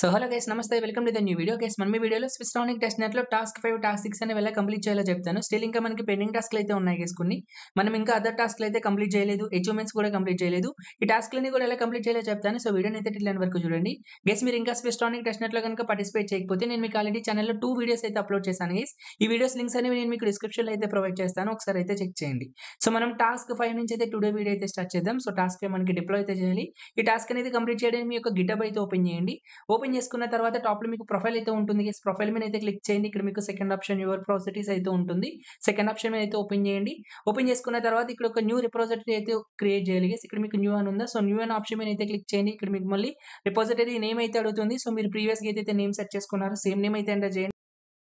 So hello guys నమస్తే welcome to the new video guys మన వీడియోలో స్విస్టానిక్ టెస్ట్ నెట్ లో టాస్క్ 5 టాస్క్ 6 అనేవి ఎలా కంప్లీట్ చేయాలో చెప్తాను. స్టిల్ ఇంకా మనకి పెండింగ్ టాస్క్లు అయితే ఉన్నాయి గైస్ కొన్ని. మనం ఇంకా అదర్ టాస్క్లు అయితే కంప్లీట్ చేయలేదు, అచీవ్‌మెంట్స్ కూడా కంప్లీట్ చేయలేదు. ఈ టాస్క్‌లన్నీ కూడా ఎలా కంప్లీట్ చేయాలో చెప్తాను. సో వీడియోని అయితే టిల్ ఎండ్ వరకు చూడండి. గైస్ మీరు ఇంకా స్విస్టానిక్ టెస్ట్ నెట్ లో గనుక పార్టిసిపేట్ చేయకపోతే నేను మీకు ఆల్రెడీ ఛానెల్‌లో 2 వీడియోస్ అయితే అప్లోడ్ చేశాను గైస్. ఈ వీడియోస్ లింక్స్ అనేవి నేను మీకు డిస్క్రిప్షన్‌లో అయితే ప్రొవైడ్ చేస్తాను. ఒకసారి అయితే చెక్ చేయండి. సో మనం టాస్క్ 5 నుంచి అయితే టుడే వీడియో అయితే స్టార్ట్ చేద్దాం. సో టాస్క్ 5 మనకి డిప్లాయ్ అయితే చేయాలి. ఈ టాస్క్ అనేది కంప్లీట్ చేయడానికి మీ యొక్క గిటబ్ అయితే ఓపెన్ చేయండి. ఓపెన్ చేసుకున్న తర్వాత టాప్‌లో మీకు ప్రొఫైల్ అయితే ఉంటుంది. గైస్ ప్రొఫైల్ మీద అయితే క్లిక్ చేయండి. ఇక్కడ మీకు సెకండ్ ఆప్షన్ యువర్ ప్రాపర్టీస్ అయితే ఉంటుంది. సెకండ్ ఆప్షన్ మీద అయితే ఓపెన్ చేయండి. ఓపెన్ చేసుకున్న తర్వాత ఇక్కడ ఒక న్యూ రిపోజిటరీ అయితే క్రియేట్ చేయాలి గైస్. ఇక్కడ మీకు న్యూ అని ఉందా? సో న్యూ అనే ఆప్షన్ మీద అయితే క్లిక్ చేయండి. ఇక్కడ మీకు మళ్ళీ రిపోజిటరీ నేమ్ అయితే అడుగుతుంది. సో మీరు ప్రీవియస్‌గా ఏదైతే నేమ్ సెట్ చేసుకున్నారో సేమ్ నేమ్ అయితే ఎంటర్ చేయండి.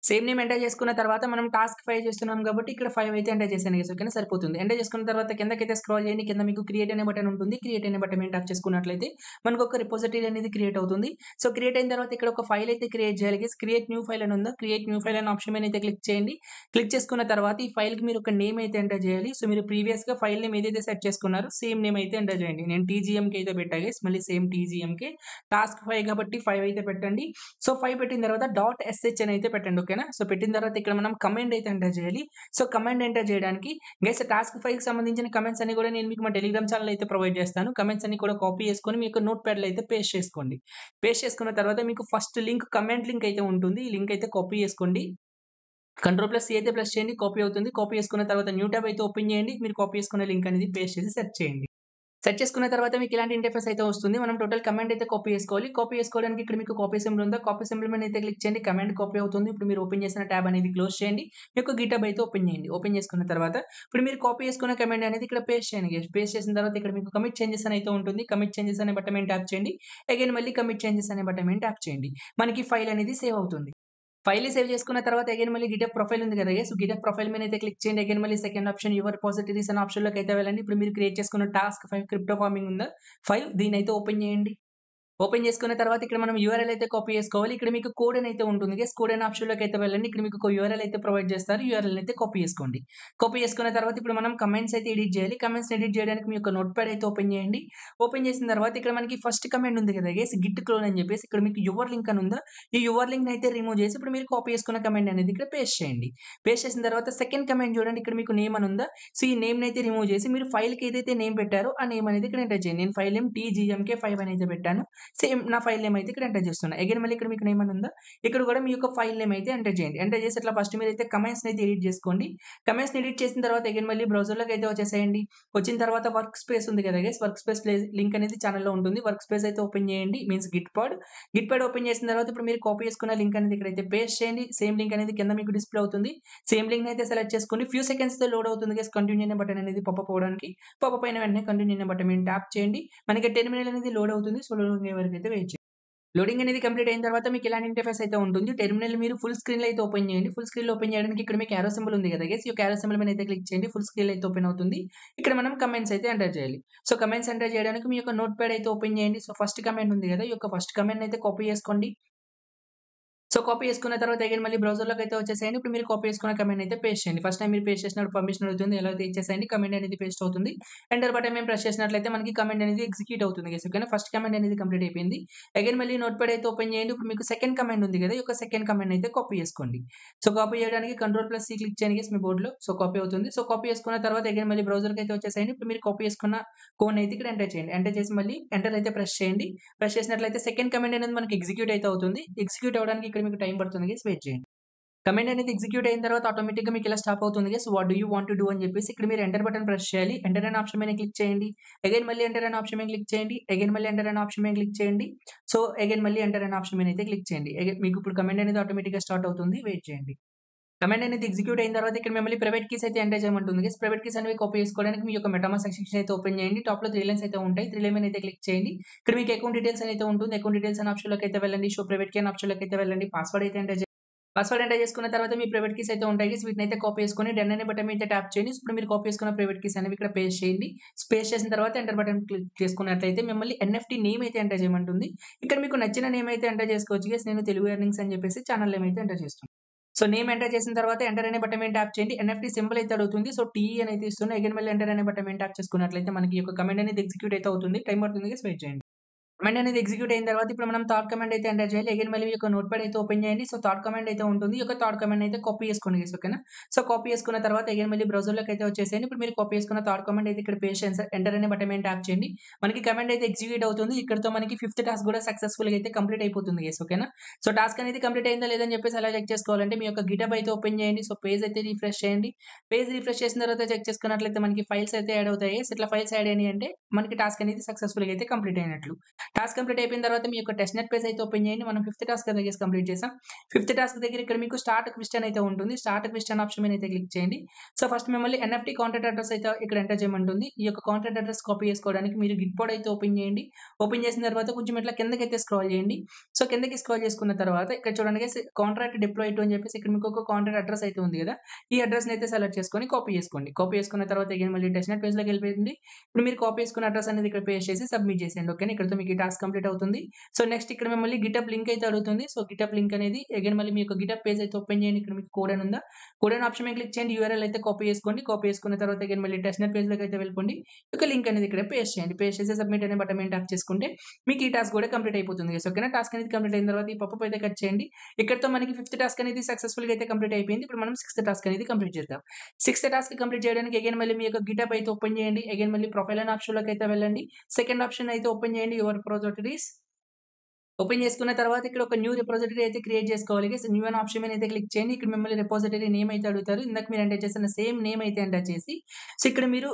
సేమ్ నేమ్ ఎంటర్ చేసుకున్న తర్వాత మనం టాస్క్ 5 చేస్తున్నాం కాబట్టి ఇక్కడ 5 అయితే ఎంటర్ చేశాను గైస్. ఓకేనా సరిపోతుంది. ఎంటర్ చేసుకున్న తర్వాత కిందకైతే స్క్రాల్ చేయండి. కింద మీకు క్రియేట్ అనే బటన్ ఉంటుంది. క్రియేట్ అనే బటన్ మీద ట్యాప్ చేసుకున్నట్లయితే మనకు ఒక రిపోజిటరీ అనేది క్రియేట్ అవుతుంది. సో క్రియేట్ అయిన తర్వాత ఇక్కడ ఒక ఫైల్ అయితే క్రియేట్ చేయాలి గైస్. క్రియేట్ న్యూ ఫైల్ అని ఉందా? క్రియేట్ న్యూ ఫైల్ అనే ఆప్షన్ మీద అయితే క్లిక్ చేయండి. క్లిక్ చేసుకున్న తర్వాత ఈ ఫైల్‌కి మీరు ఒక నేమ్ అయితే ఎంటర్ చేయాలి. సో మీరు ప్రీవియస్‌గా ఫైల్ నేమ్ ఏదైతే సెట్ చేసుకున్నారో సేమ్ నేమ్ అయితే ఎంటర్ చేయండి. నేను టీజీఎంకే అయితే పెట్టా గైస్. మళ్ళీ సేమ్ టీజీఎంకే టాస్క్ 5 కాబట్టి 5 అయితే పెట్టండి. సో 5 పెట్టిన తర్వాత డాట్ ఎస్‌హెచ్ అని అయితే పెట్టండి. ఓకేనా. సో పెట్టిన తర్వాత ఇక్కడ మనం కమాండ్ అయితే ఎంటర్ చేయాలి. సో కమాండ్ ఎంటర్ చేయడానికి గైస్ టాస్క్ 5కి సంబంధించిన కమెంట్స్ అన్ని కూడా నేను మీకు మా టెలిగ్రామ్ ఛానల్ అయితే ప్రొవైడ్ చేస్తాను. కమెంట్స్ అన్ని కూడా కాపీ చేసుకొని మీ యొక్క నోట్ ప్యాడ్‌లో అయితే పేస్ట్ చేసుకోండి. పేస్ట్ చేసుకున్న తర్వాత మీకు ఫస్ట్ లింక్ కమెంట్ లింక్ అయితే ఉంటుంది. ఈ లింక్ అయితే కాపీ చేసుకోండి. కంట్రోల్+C అయితే ప్రెస్ చేయండి. కాపీ అవుతుంది. కాపీ చేసుకున్న తర్వాత న్యూ టాబ్ అయితే ఓపెన్ చేయండి. మీరు కాపీ చేసుకున్న లింక్ అనేది పేస్ట్ చేసి సెర్చ్ చేయండి. సెట్ చేసుకున్న తర్వాత మీకు ఇలాంటి ఇంటర్ఫేస్ అయితే వస్తుంది. మనం టోటల్ కమాండ్ అయితే కాపీ చేసుకోవాలి. కాపీ చేసుకోవడానికి ఇక్కడ మీకు కాపీ సింబల్ ఉందా? కాపీ సింబల్ మీద అయితే క్లిక్ చేయండి. కమాండ్ కాపీ అవుతుంది. ఇప్పుడు మీరు ఓపెన్ చేసిన టాబ్ అనేది క్లోజ్ చేయండి. మీ యొక్క గిటబ్ అయితే ఓపెన్ చేయండి. ఓపెన్ చేసుకున్న తర్వాత ఇప్పుడు మీరు కాపీ చేసుకున్న కమాండ్ అనేది ఇక్కడ పేస్ట్ చేయండి. పేస్ట్ చేసిన తర్వాత ఇక్కడ మీకు కమిట్ చేంజెస్ అని అయితే ఉంటుంది. కమిట్ చేంజెస్ అనే బటన్ మీద ట్యాప్ చేయండి. అగైన్ మళ్ళీ కమిట్ చేంజెస్ అనే బటన్ మీద ట్యాప్ చేయండి. మనకి ఫైల్ అనేది సేవ్ అవుతుంది. ఫైల్‌ని సేవ్ చేసుకున్న తర్వాత అగైన్ మళ్ళీ గిటబ్ ప్రొఫైల్ ఉంది కదా గైస్. గిటబ్ ప్రొఫైల్ మీద అయితే క్లిక్ చేయండి. అగైన్ మళ్ళీ సెకండ్ ఆప్షన్ యువర్ రిపోజిటరీస్ అనే ఆప్షన్‌లోకి అయితే వెళ్ళండి. ఇప్పుడు మీరు క్రియేట్ చేసుకున్న టాస్క్ 5 క్రిప్టో ఫార్మింగ్ ఉందా? 5 దీన్నైతే ఓపెన్ చేయండి. ఓపెన్ చేసుకున్న తర్వాత ఇక్కడ మనం యూఆర్ఎల్ అయితే కాపీ చేసుకోవాలి. ఇక్కడ మీకు కోడ్ అని అయితే ఉంటుంది గైస్. కోడ్ అనే ఆప్షన్‌లోకి అయితే వెళ్ళండి. ఇక్కడ మీకు ఒక యూఆర్ఎల్ అయితే ప్రొవైడ్ చేస్తారు. యూఆర్ఎల్ అయితే కాపీ చేసుకోండి. కాపీ చేసుకున్న తర్వాత ఇప్పుడు మనం కమెంట్స్ అయితే ఎడిట్ చేయాలి. కమెంట్స్‌ని ఎడిట్ చేయడానికి మీ యొక్క నోట్‌ప్యాడ్ అయితే ఓపెన్ చేయండి. ఓపెన్ చేసిన తర్వాత ఇక్కడ మనకి ఫస్ట్ కమాండ్ ఉంది కదా గైస్ గిట్ క్లోన్ అని చెప్పేసి ఇక్కడ మీకు యువర్ లింక్ అని ఉందా? ఈ యువర్ లింక్‌ని అయితే రిమూవ్ చేసి ఇప్పుడు మీరు కాపీ చేసుకున్న కమాండ్ అనేది ఇక్కడ పేస్ట్ చేయండి. పేస్ట్ చేసిన తర్వాత సెకండ్ కమాండ్ చూడండి ఇక్కడ మీకు నేమ్ అని ఉందా? సో ఈ నేమ్‌ని అయితే రిమూవ్ చేసి మీరు ఫైల్‌కి ఏదైతే నేమ్ పెట్టారో ఆ నేమ్ అనేది ఇక్కడ ఎంటర్ చేయండి. నేను ఫైల్ నేమ్ TGMK5 అని అయితే పెట్టాను. సేమ్ నా ఫైల్ నేమ్ అయితే ఇక్కడ ఎంటర్ చేస్తున్నా. అగైన్ మళ్ళీ ఇక్కడ మీకు నేమ్ అని ఉందా? ఇక్కడ కూడా మీ యొక్క ఫైల్ నేమ్ అయితే ఎంటర్ చేయండి. ఎంటర్ చేసి ఇట్లా ఫస్ట్ మీరైతే కమెంట్స్‌ని అయితే ఎడిట్ చేసుకోండి. కమెంట్స్‌ని ఎడిట్ చేసిన తర్వాత అగైన్ మళ్ళీ బ్రౌజర్‌లోకి అయితే వచ్చేసేయండి. వచ్చిన తర్వాత వర్క్ స్పేస్ ఉంది కదా గైస్. వర్క్ స్పేస్ లింక్ అనేది ఛానెల్‌లో ఉంటుంది. వర్క్ స్పేస్ అయితే ఓపెన్ చేయండి. మీన్స్ గిట్ పాడ్. గిట్ పాడ్ ఓపెన్ చేసిన తర్వాత ఇప్పుడు మీరు కాపీ చేసుకున్న లింక్ అనేది ఇక్కడైతే పేస్ట్ చేయండి. సేమ్ లింక్ అనేది కింద మీకు డిస్‌ప్లే అవుతుంది. సేమ్ లింక్‌ని అయితే సెలెక్ట్ చేసుకోండి. ఫ్యూ సెకండ్స్‌తో లోడ్ అవుతుంది గైస్. కంటిన్యూ అనే బటన్ అనేది పాపప్ అవ్వడానికి. పాపప్ అయిన వెంటనే కంటిన్యూ అనే బటన్ మీద ట్యాప్ చేయండి. మనకి టెర్మినల్ అనేది లోడ్ అవుతుంది. సో లోడింగ్ అయ్యే వరకు అయితే వెయిట్ చేయండి. లోడింగ్ అనేది కంప్లీట్ అయిన తర్వాత మీకు ఇలాంటి ఇంటర్ఫేస్ అయితే ఉంటుంది. టెర్మినల్ మీరు ఫుల్ స్క్రీన్‌లో అయితే ఓపెన్ చేయండి. ఫుల్ స్క్రీన్‌లో ఓపెన్ చేయడానికి ఇక్కడ మీకు యారో సింబల్ ఉంది కదా గైస్. ఈ యొక్క యారో సింబల్ మీద అయితే క్లిక్ చేయండి. ఫుల్ స్క్రీన్‌లో అయితే ఓపెన్ అవుతుంది. ఇక్కడ మనం కమెంట్స్ అయితే ఎంటర్ చేయాలి. సో కమెంట్స్ ఎంటర్ చేయడానికి మీ యొక్క నోట్‌ప్యాడ్ అయితే ఓపెన్ చేయండి. సో ఫస్ట్ కమెంట్ ఉంది కదా. ఈ యొక్క ఫస్ట్ కమెంట్‌ని అయితే కాపీ చేసుకోండి. సో కాపీ చేసుకున్న తర్వాత అగైన్ మళ్ళీ బ్రౌజర్‌లోకి అయితే వచ్చేసేయండి. ఇప్పుడు మీరు కాపీ చేసుకున్న కమెంట్ అయితే పేస్ట్ చేయండి. ఫస్ట్ టైమ్ మీరు పేస్ట్ చేసినప్పుడు పర్మిషన్ అడుగుతుంది. ఎలా అయితే ఇచ్చేసేయండి. కమెంట్ అనేది పేస్ట్ అవుతుంది. ఎంటర్ బటన్ మేము ప్రెస్ చేసినట్లయితే మనకి కమెంట్ అనేది ఎగ్జిక్యూట్ అవుతుంది గైస్. ఓకేనా. ఫస్ట్ కమెంట్ అనేది కంప్లీట్ అయిపోయింది. అగైన్ మళ్ళీ నోట్‌ప్యాడ్ అయితే ఓపెన్ చేయండి. ఇప్పుడు మీకు సెకండ్ కమెంట్ ఉంది కదా. ఈ యొక్క సెకండ్ కమెంట్ అయితే కాపీ చేసుకోండి. సో కాపీ చేయడానికి కంట్రోల్+C క్లిక్ చేయండి గైస్ మీ బోర్డ్‌లో. సో కాపీ అవుతుంది. సో కాపీ చేసుకున్న తర్వాత అగైన్ మళ్ళీ బ్రౌజర్‌కి అయితే వచ్చేసేయండి. ఇప్పుడు మీరు కాపీ చేసుకున్న కోడ్‌ని అయితే ఇక్కడ ఎంటర్ చేయండి. ఎంటర్ చేసి మళ్ళీ ఎంటర్ అయితే ప్రెస్ చేయండి. ప్రెస్ చేసినట్లయితే సెకండ్ కమెంట్ అనేది మనకి ఎగ్జిక్యూట్ అయితే అవుతుంది. ఎగ్జిక్యూట్ అవ్వడానికి ఇక్కడ మీకు టైం పడుతుంది గైస్. వెయిట్ చేయండి. కమాండ్ అనేది ఎగ్జిక్యూట్ అయిన తర్వాత ఆటోమేటిక్‌గా మీకు ఇలా స్టాప్ అవుతుంది guys. What do you want to do అని చెప్పేసి ఇక్కడ మీరు ఎంటర్ బటన్ ప్రెస్ చేయాలి. ఎంటర్ అనే ఆప్షన్ మీద క్లిక్ చేయండి. అగైన్ మళ్ళీ ఎంటర్ అనే ఆప్షన్ మీద క్లిక్ చేయండి. అగైన్ మళ్ళీ ఎంటర్ అనే ఆప్షన్ మీద క్లిక్ చేయండి. సో అగైన్ మళ్ళీ ఎంటర్ అనే ఆప్షన్ మీద అయితే క్లిక్ చేయండి. మీకు ఇప్పుడు కమాండ్ అనేది ఆటోమేటిక్‌గా స్టార్ట్ అవుతుంది. వెయిట్ చేయండి. కమాండ్ అనేది ఎగ్జిక్యూట్ అయిన తర్వాత ఇక్కడ మిమ్మల్ని ప్రైవేట్ కీస్ అయితే ఎంటర్ చేయమంటుంది గైస్. ప్రైవేట్ కీస్ అనేవి కాపీ చేసుకోవడానికి మీ యొక్క మెటామాస్క్ సెక్షన్ అయితే ఓపెన్ చేయండి. టాప్‌లో 3 లైన్స్ అయితే ఉంటాయి. 3 లైన్ మీద అయితే క్లిక్ చేయండి. ఇక్కడ మీకు అకౌంట్ డీటెయిల్స్ అని అయితే ఉంటుంది. అకౌంట్ డీటెయిల్స్ అనే ఆప్షన్‌లోకి అయితే వెళ్ళండి. షో ప్రైవేట్ కీ అనే ఆప్షన్‌లోకి అయితే వెళ్ళండి. పాస్వర్డ్ అయితే ఎంటర్ పాస్వర్డ్ ఎంటర్ చేసుకున్న తర్వాత మీ ప్రైవేట్ కీస్ అయితే ఉంటాయి గైస్. వీటిని అయితే కాపీ చేసుకొని డన్ అనే బటన్ మీద ట్యాప్ చేయండి. ఇప్పుడు మీరు కాపీ చేసుకున్న ప్రైవేట్ కీస్ అనేవి ఇక్కడ పేస్ట్ చేయండి. పేస్ట్ చేసిన తర్వాత ఎంటర్ బటన్ క్లిక్ చేసుకున్నట్లయితే మిమ్మల్ని ఎన్ఎఫ్టీ నేమ్ అయితే ఎంటర్ చేయమంటుంది. ఇక్కడ మీకు నచ్చిన నేమ్ అయితే ఎంటర్ చేసుకోవచ్చు గైస్. నేను తెలుగు ఎర్నింగ్స్ అని చెప్పేసి ఛానల్ నేమ్ అయితే ఎంటర్ చేస్తున్నాను. సో నేమ్ ఎంటర్ చేసిన తర్వాత ఎంటర్ అనే బటన్ మీద ట్యాప్ చేయండి. ఎన్ఎఫ్టీ సింబల్ అయితే అడుగుతుంది. సో టీ అని అయితే ఇస్తున్నా. అగైన్ మళ్ళీ ఎంటర్ అనే బటన్ మీద ట్యాప్ చేసుకున్నట్లయితే మనకి ఈ యొక్క కమాండ్ అనేది ఎగ్జిక్యూట్ అయితే అవుతుంది. టైం పడుతుంది గైస్. వెయిట్ చేయండి. కమాండ్ అనేది ఎగ్జిక్యూట్ అయిన తర్వాత ఇప్పుడు మనం థర్డ్ కమాండ్ అయితే ఎంటర్ చేయాలి. అగైన్ మళ్ళీ మీ యొక్క నోట్‌ప్యాడ్ అయితే ఓపెన్ చేయండి. సో, థర్డ్ కమాండ్ అయితే ఉంటుంది. ఈ యొక్క థర్డ్ కమాండ్ అయితే కాపీ చేసుకోండి గైస్. ఓకేనా? సో, కాపీ చేసుకున్న తర్వాత అగైన్ మళ్ళీ బ్రౌజర్‌లోకి అయితే వచ్చేసేయండి. ఇప్పుడు మీరు కాపీ చేసుకున్న థర్డ్ కమాండ్ అయితే ఇక్కడ పేస్ట్ చేసి ఎంటర్ అనే బటన్ మీద ట్యాప్ చేయండి. మనకి కమాండ్ అయితే ఎగ్జిక్యూట్ అవుతుంది. ఇక్కడితో మనకి ఫిఫ్త్ టాస్క్ కూడా సక్సెస్‌ఫుల్‌గా అయితే కంప్లీట్ అయిపోతుంది గైస్. ఓకేనా? సో, టాస్క్ అనేది కంప్లీట్ అయిందా లేదా అని చెప్పేసి ఎలా చెక్ చేసుకోవాలంటే మీ యొక్క గిటబ్ అయితే ఓపెన్ చేయండి. సో, పేజ్ అయితే రిఫ్రెష్ చేయండి. పేజ్ రిఫ్రెష్ చేసిన తర్వాత చెక్ చేసుకున్నట్లయితే మనకి ఫైల్స్ అయితే యాడ్ అవుతాయి. సో, ఇట్లా ఫైల్స్ యాడ్ అయినాయి అంటే మనకి టాస్క్ అనేది సక్సెస్‌ఫుల్‌గా అయితే కంప్లీట్ అయినట్లు. టాస్క్ కంప్లీట్ అయిపోయిన తర్వాత మీ యొక్క టెస్ట్ నెట్ పేజ్ అయితే ఓపెన్ చేయండి. మనం ఫిఫ్త్ టాస్క్ దగ్గర కంప్లీట్ చేసాం. ఫిఫ్త్ టాస్క్ దగ్గర ఇక్కడ మీకు స్టార్ట్ క్వెషన్ అయితే ఉంటుంది. స్టార్ట్ క్వెషన్ ఆప్షన్ మీద అయితే క్లిక్ చేయండి. సో, ఫస్ట్ మిమ్మల్ని ఎన్ఎఫ్‌టి కాంటాక్ట్ అడ్రెస్ అయితే ఇక్కడ ఎంటర్ చేయమంటుంది. ఈ యొక్క కాంటాక్ట్ అడ్రెస్ కాపీ చేసుకోవడానికి మీరు గిట్‌బోర్డ్ అయితే ఓపెన్ చేయండి. ఓపెన్ చేసిన తర్వాత కొంచెం ఇట్లా కిందకైతే స్క్రాల్ చేయండి. సో, కిందకి స్క్రాల్ చేసుకున్న తర్వాత ఇక్కడ చూడండి గైస్ కాంట్రాక్ట్ డిప్లాయ్ టు అని చెప్పేసి ఇక్కడ మీకు ఒక కాంటాక్ట్ అడ్రెస్ అయితే ఉంది కదా! ఈ అడ్రెస్‌ని అయితే సెలెక్ట్ చేసుకొని కాపీ చేసుకోండి. కాపీ చేసుకున్న తర్వాత అగైన్ మళ్ళీ టెస్ట్ నెట్ పేజ్‌లోకి వెళ్ళిపోయింది. ఇప్పుడు మీరు కాపీ చేసుకున్న అడ్రెస్ అనేది ఇక్కడ పేస్ట్ చేసి సబ్మిట్ చేసేయండి. ఓకేనా? ఇక్కడితో మీకు ఈ టాస్క్ కంప్లీట్ అవుతుంది. సో, నెక్స్ట్ ఇక్కడ మిమ్మల్ని గిటబ్ లింక్ అయితే అడుగుతుంది. సో, గిటబ్ లింక్ అనేది అగైన్ మళ్ళీ మీ యొక్క గిటబ్ పేజ్ అయితే ఓపెన్ చేయండి. ఇక్కడ మీకు కోడ్ అని ఉందా? కోడ్ అని ఆప్షన్ మీద క్లిక్ చేయండి. యూఆర్ఎల్ అయితే కాపీ చేసుకోండి. కాపీ చేసుకున్న తర్వాత అగైన్ మళ్ళీ టెస్ట్ నెట్ పేజ్‌లోకి అయితే వెళ్ళిపోండి. ఒక లింక్ అనేది ఇక్కడ పేస్ట్ చేయండి. పేస్ట్ చేసి సబ్మిట్ అనే బటన్ మీద ట్యాప్ చేసుకుంటే మీకు ఈ టాస్క్ కూడా కంప్లీట్ అయిపోతుంది గైస్. ఓకేనా? టాస్క్ అనేది కంప్లీట్ అయిన తర్వాత ఈ పాపప్ అయితే కట్ చేయండి. ఇక్కడితో మనకి ఫిఫ్త్ టాస్క్ అనేది సక్సెస్‌ఫుల్‌గా అయితే కంప్లీట్ అయిపోయింది. ఇప్పుడు మనం సిక్స్త్ టాస్క్ అనేది కంప్లీట్ చేద్దాం. సిక్స్త్ టాస్క్ కంప్లీట్ చేయడానికి అగైన్ మళ్ళీ మీ యొక్క గిటబ్ అయితే ఓపెన్ చేయండి. అగైన్ మళ్ళీ ప్రొఫైల్ అనే ఆప్షన్‌లోకి అయితే వెళ్ళండి. సెకండ్ ఆప్షన్ అయితే ఓపెన్ చేయండి. యువర్ ప్రొజెక్టరీస్ ఓపెన్ చేసుకున్న తర్వాత ఇక్కడ ఒక న్యూ రిపోజిటరీ అయితే క్రియేట్ చేసుకోవాలి గైస్. న్యూ అనే ఆప్షన్ మీద అయితే క్లిక్ చేయండి. ఇక్కడ మిమ్మల్ని రిపోజిటరీ నేమ్ అయితే అడుగుతారు. ఇందాక మీరు ఎంటర్ చేసిన సేమ్ నేమ్ అయితే ఎంటర్ చేసి సో, ఇక్కడ మీరు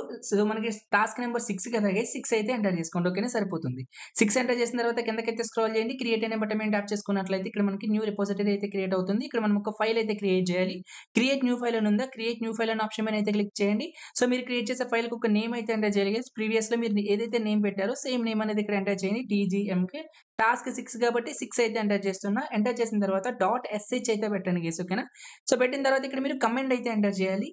మనకి టాస్క్ నెంబర్ 6 కదా గైస్ 6 అయితే ఎంటర్ చేసుకోండి. ఓకేనా? సరిపోతుంది. 6 ఎంటర్ చేసిన తర్వాత కిందకైతే స్క్రాల్ చేయండి. క్రియేట్ అనే బటన్ మీద ట్యాప్ చేసుకున్నట్లయితే ఇక్కడ మనకి న్యూ రిపోజిటరీ అయితే క్రియేట్ అవుతుంది. ఇక్కడ మనం ఒక ఫైల్ అయితే క్రియేట్ చేయాలి. క్రియేట్ న్యూ ఫైల్ అని ఉందా? క్రియేట్ న్యూ ఫైల్ అనే ఆప్షన్ మీద అయితే క్లిక్ చేయండి. సో, మీరు క్రియేట్ చేసే ఫైల్‌కి ఒక నేమ్ అయితే ఎంటర్ చేయాలి గైస్. ప్రీవియస్‌లో మీరు ఏదైతే నేమ్ పెట్టారో సేమ్ నేమ్ అనేది ఇక్కడ ఎంటర్ చేయండి. టీజీఎంకే టాస్క్ 6 కాబట్టి 6 అయితే ఎంటర్ చేస్తున్నా. ఎంటర్ చేసిన తర్వాత డాట్ ఎస్‌హెచ్ అయితే పెట్టండి గైస్. ఓకేనా? సో, పెట్టిన తర్వాత ఇక్కడ మీరు కమాండ్ అయితే ఎంటర్ చేయాలి.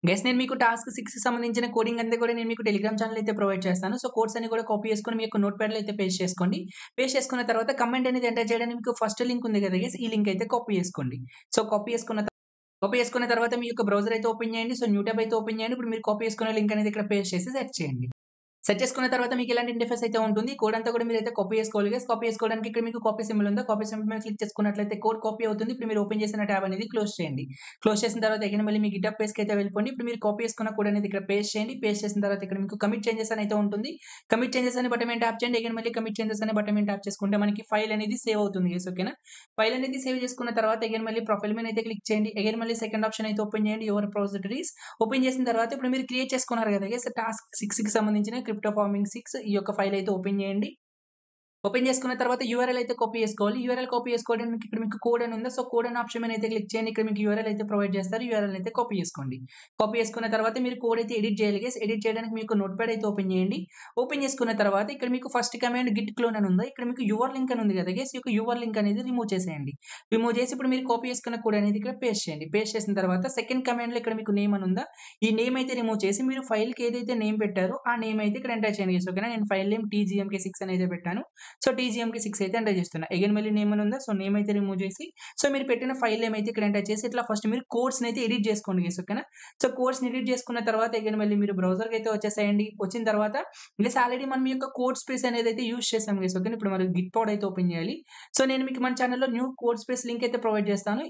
గైస్ నేను మీకు టాస్క్ 6కి సంబంధించిన కోడింగ్ అంతా కూడా నేను మీకు టెలిగ్రామ్ ఛానెల్ అయితే ప్రొవైడ్ చేస్తాను. సో, కోడ్స్ అన్ని కూడా కాపీ చేసుకొని మీ యొక్క నోట్‌ప్యాడ్‌లో అయితే పేస్ట్ చేసుకోండి. పేస్ట్ చేసుకున్న తర్వాత కమాండ్ అనేది ఎంటర్ చేయడానికి మీకు ఫస్ట్ లింక్ ఉంది కదా గైస్ ఈ లింక్ అయితే కాపీ చేసుకోండి. సో, కాపీ చేసుకున్న తర్వాత మీ యొక్క బ్రౌజర్ అయితే ఓపెన్ చేయండి. సో, న్యూ ట్యాబ్ అయితే ఓపెన్ చేయండి. ఇప్పుడు మీరు కాపీ చేసుకున్న లింక్ అనేది ఇక్కడ పేస్ట్ చేసి సెర్చ్ చేయండి. సెట్ చేసుకున్న తర్వాత మీకు ఇలాంటి ఇంటర్‌ఫేస్ అయితే ఉంటుంది. కోడ్ అంతా కూడా మీరైతే కాపీ చేసుకోవాలి గైస్. కాపీ చేసుకోవడానికి ఇక్కడ మీకు కాపీ సింబల్ ఉందా? కాపీ సింబల్ మీద క్లిక్ చేసుకున్నట్లయితే కోడ్ కాపీ అవుతుంది. ఇప్పుడు మీరు ఓపెన్ చేసిన టాబ్ అనేది క్లోజ్ చేయండి. క్లోజ్ చేసిన తర్వాత అగైన్ మళ్ళీ మీ గిటబ్ పేజ్‌కి అయితే వెళ్ళిపోండి. ఇప్పుడు మీరు కాపీ చేసుకున్న కోడ్ అనేది ఇక్కడ పేస్ట్ చేయండి. పేస్ట్ చేసిన తర్వాత ఇక్కడ మీకు కమిట్ చేంజెస్ అని అయితే ఉంటుంది. కమిట్ చేంజెస్ అనే బటన్ మీద ట్యాప్ చేయండి. అగైన్ మళ్ళీ కమిట్ చేంజెస్ అనే బటన్ మీద ట్యాప్ చేసుకుంటే మనకి ఫైల్ అనేది సేవ్ అవుతుంది గైస్. ఓకేనా? ఫైల్ అనేది సేవ్ చేసుకున్న తర్వాత అగైన్ మళ్ళీ ప్రొఫైల్ మీద అయితే క్లిక్ చేయండి. అగైన్ మళ్ళీ సెకండ్ ఆప్షన్ అయితే ఓపెన్ చేయండి. యువర్ రిపోజిటరీస్ ఓపెన్ చేసిన తర్వాత ఇప్పుడు మీరు క్రియేట్ చేసుకున్నారు కదా గైస్ టాస్క్ 6కి సంబంధించిన క్రిప్టో ఫార్మింగ్ 6 ఈ యొక్క ఫైల్ అయితే ఓపెన్ చేయండి. ఓపెన్ చేసుకున్న తర్వాత యూఆర్ఎల్ అయితే కాపీ చేసుకోవాలి. యూఆర్ఎల్ కాపీ చేసుకోవడానికి ఇక్కడ మీకు కోడ్ అని ఉందా? సో, కోడ్ అనే ఆప్షన్ మీద అయితే క్లిక్ చేయండి. ఇక్కడ మీకు యూఆర్ఎల్ అయితే ప్రొవైడ్ చేస్తారు. యూఆర్ఎల్ అయితే కాపీ చేసుకోండి. కాపీ చేసుకున్న తర్వాత మీరు కోడ్ అయితే ఎడిట్ చేయాలి గైస్. ఎడిట్ చేయడానికి మీకు నోట్‌ప్యాడ్ అయితే ఓపెన్ చేయండి. ఓపెన్ చేసుకున్న తర్వాత ఇక్కడ మీకు ఫస్ట్ కమాండ్ గిట్ క్లోన్ అని ఉందా? ఇక్కడ మీకు యువర్ లింక్ అని ఉంది కదా గైస్. ఈ యొక్క యువర్ లింక్ అనేది రిమూవ్ చేసేయండి. రిమూవ్ చేసి ఇప్పుడు మీరు కాపీ చేసుకున్న కోడ్ అనేది ఇక్కడ పేస్ట్ చేయండి. పేస్ట్ చేసిన తర్వాత సెకండ్ కమాండ్‌లో ఇక్కడ మీకు నేమ్ అని ఉందా? ఈ నేమ్ అయితే రిమూవ్ చేసి మీరు ఫైల్‌కి ఏదైతే నేమ్ పెట్టారో ఆ నేమ్ అయితే ఇక్కడ ఎంటర్ చేయండి గైస్. ఓకేనా? నేను ఫైల్ నేమ్ టీజీఎంకే6 అని అయితే పెట్టాను. సో, టీజీఎంకే6 అయితే ఎంటర్ చేస్తున్నా. అగైన్ మళ్ళీ నేమ్ అని ఉందా? సో, నేమ్ అయితే రిమూవ్ చేసి సో, మీరు పెట్టిన ఫైల్ నేమ్ అయితే ఇక్కడ ఎంటర్ చేసి ఇట్లా ఫస్ట్ మీరు కోడ్స్‌ని అయితే ఎడిట్ చేసుకోండి గైస్. ఓకేనా? సో, కోడ్స్‌ని ఎడిట్ చేసుకున్న తర్వాత అగైన్ మళ్ళీ మీరు బ్రౌజర్‌కి అయితే వచ్చేసేయండి. వచ్చిన తర్వాత గైస్ ఆల్రెడీ మనం ఈ యొక్క కోడ్ స్పేస్ అనేది అయితే యూజ్ చేసాం గైస్. ఓకేనా? ఇప్పుడు మనం గిట్ పాడ్ అయితే ఓపెన్ చేయాలి. సో, నేను మీకు మన ఛానెల్‌లో న్యూ కోడ్ స్పేస్ లింక్ అయితే ప్రొవైడ్ చేస్తాను.